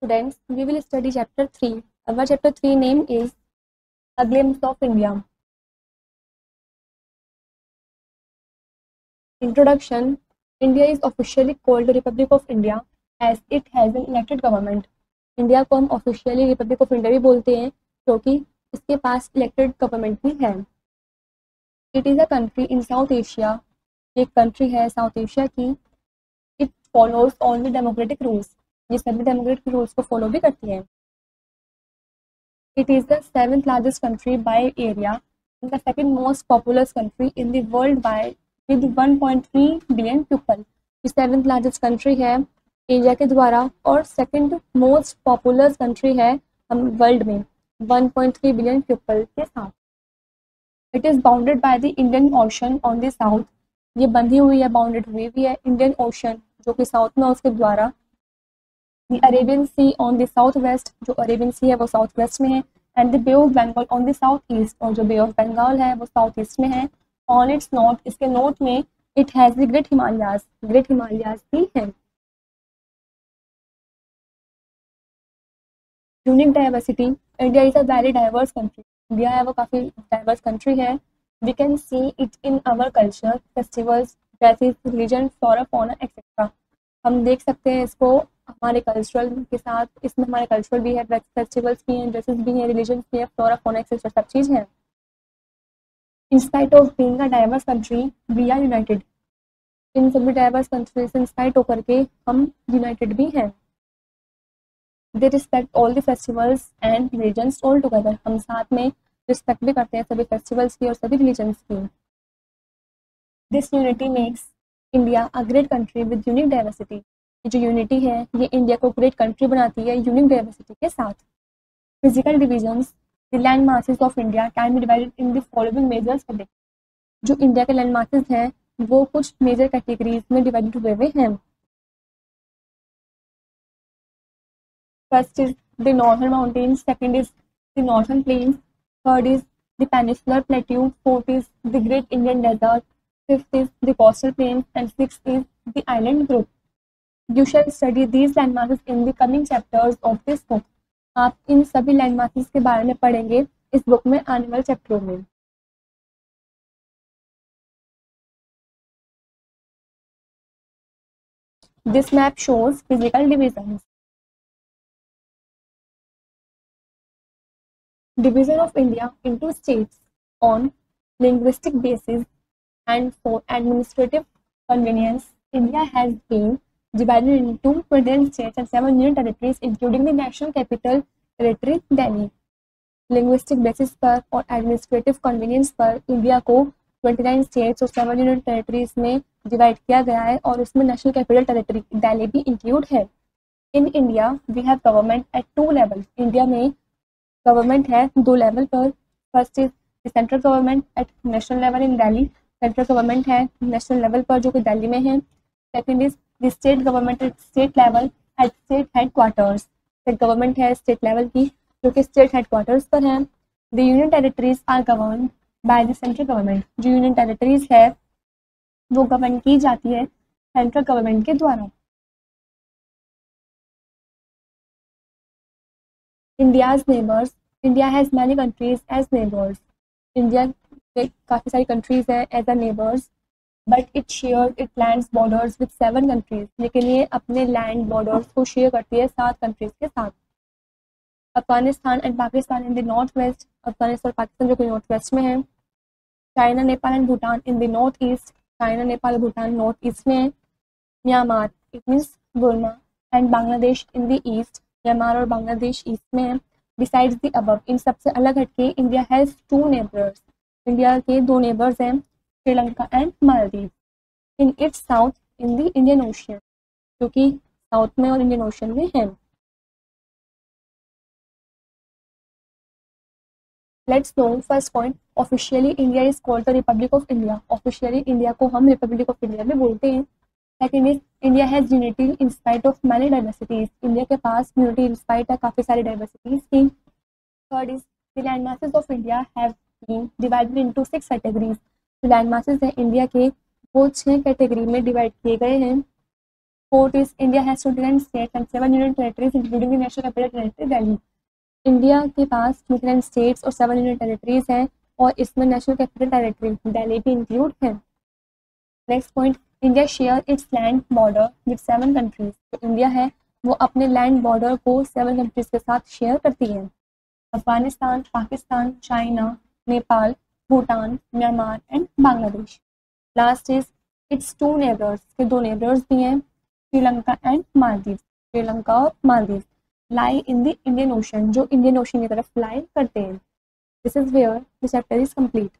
students, we will study chapter 3. Our chapter 3 name is A Glimpse of India. Introduction. India is officially called the Republic of India as it has an elected government. India को हम officially Republic of India भी बोलते हैं क्योंकि इसके पास elected government भी है. It is a country in south Asia. एक कंट्री है साउथ एशिया की. It follows only democratic rules. ये सभी डेमोक्रेटिक रूल्स को फॉलो भी करती है. It is the 7th largest country by area and the second most populous country in the world by with 1.3 billion people. ये 7th largest country है area के द्वारा और सेकंड मोस्ट पॉपुलर कंट्री है हम वर्ल्ड में 1.3 बिलियन पीपल के साथ. It is bounded by the Indian ocean on the south. ये बंधी हुई है, बाउंडेड हुई भी है इंडियन ओशन जो कि साउथ में उसके द्वारा. The Arabian sea on the south west. जो अरेबियन सी है वो साउथ वेस्ट में है. And the bay of Bengal on the south east. और जो बे ऑफ बंगाल है वो साउथ ईस्ट में है. ऑन इट्स नॉर्थ, इसके नॉर्थ में it has the great Himalayas. Great Himalayas भी है. Unique diversity. India is a very diverse country. India है वो काफ़ी डाइवर्स कंट्री है. We can see it in our culture, festivals, dresses, religion, flora, fauna etcetera. हम देख सकते हैं इसको हमारे कल्चरल के साथ. इसमें हमारे कल्चरल भी है, फेस्टिवल्स भी हैं, ड्रेसेस भी हैं, रिलीजन भी है, फ्लोरा, फौना एक्सेट्रा सब चीज़ है. In spite of being a diverse country we are united. इन सभी डाइवर्स कंट्री से इंस्पाइट होकर के हम यूनाइटेड भी हैं. They respect all the festivals and religions all together. हम साथ में रिस्पेक्ट भी करते हैं सभी फेस्टिवल्स की और सभी रिलीजन्स की. This unity makes India a great country with unique diversity. जो यूनिटी है ये इंडिया को ग्रेट कंट्री बनाती है यूनिक डाइवर्सिटी के साथ. Physical divisions. The land masses of India can be divided in the following major category. जो India के लैंड मासेस हैं वो कुछ मेजर कैटेगरीज में डिवाइडेड हुए हुए हैं. First is the northern mountains, second is the northern plains, third is the peninsular plateau, fourth is the great Indian desert, fifth is the coastal plains, and sixth is the island group. You shall study these landmasses in the coming chapters of this book. आप इन सभी landmarks के बारे में पढ़ेंगे इस book में आने वाले चैप्टरों में. This map shows physical divisions. Division of India into states on linguistic basis and for administrative convenience. India has been divided into 29 states and 7 union territories including the national capital territory Delhi. Linguistic basis पर और administrative convenience पर India को 29 states और 7 union territories में divide किया गया है और उसमें नेशनल कैपिटल टेरिटरी दिल्ली भी इंक्लूड है. In India we have government at 2 level. India में गवर्नमेंट है 2 लेवल पर. First is the central government at national level in Delhi. Central government है नेशनल लेवल पर जो कि दिल्ली में है. Second is the state government at state level at state headquarters. State government है स्टेट लेवल की जो कि स्टेट हेडक्वार्टर्स पर है. The union territories are govern by the central government. जो यूनियन टेरिटरीज है वो गवर्न की जाती है सेंट्रल गवर्नमेंट के द्वारा. India's neighbors. India has many countries as neighbors. India में काफ़ी सारी countries हैं as a neighbors, but it shares its lands borders with 7 countries. लेकिन ये अपने land borders को share करती है 7 countries के साथ. Afghanistan and Pakistan in the north west. Afghanistan और पाकिस्तान जो कि नॉर्थ वेस्ट में है. China, Nepal and Bhutan in the north east. China, Nepal, Bhutan north east में है. Myanmar it means Burma and Bangladesh in the east. Myanmar और बांग्लादेश ईस्ट में है. बिसाइड्स द अबव, इन सबसे अलग हटके इंडिया हैज़ 2 नेबर्स. इंडिया के 2 नेबर्स हैं Sri Lanka and Maldives. In its south in the Indian ocean जो कि साउथ में और इंडियन ओशियन में है. Let's no first point. Officially India is called the Republic of India. Officially India को हम रिपब्लिक ऑफ इंडिया भी बोलते हैं. Second is India has unity in spite of many diversities. India के पास यूनिटी इन स्पाइट है काफ़ी सारी diversities की. Third is the land masses of India have been divided into 6 categories. जो लैंड मासेस हैं इंडिया के वो 6 कैटेगरी में डिवाइड किए गए हैं. Fourth is India has 29 states and 7 union territories, including the national capital territory Delhi. India के पास 29 states और 7 यूनियन टेरिटरीज हैं और इसमें नेशनल कैपिटल टेरिटरी दिल्ली भी इंक्लूड है। Next point, India share its land border with 7 countries. तो India है वो अपने लैंड बॉर्डर को 7 कंट्रीज के साथ शेयर करती है। Afghanistan, Pakistan, China, Nepal, Bhutan, Myanmar and Bangladesh. Last is it's 2 neighbours, के 2 नेबर्स भी हैं, श्रीलंका एंड मालदीव। श्रीलंका और Maldives lie in the Indian ocean, जो इंडियन ओशन की तरफ लाई करते हैं। This is where the chapter is complete.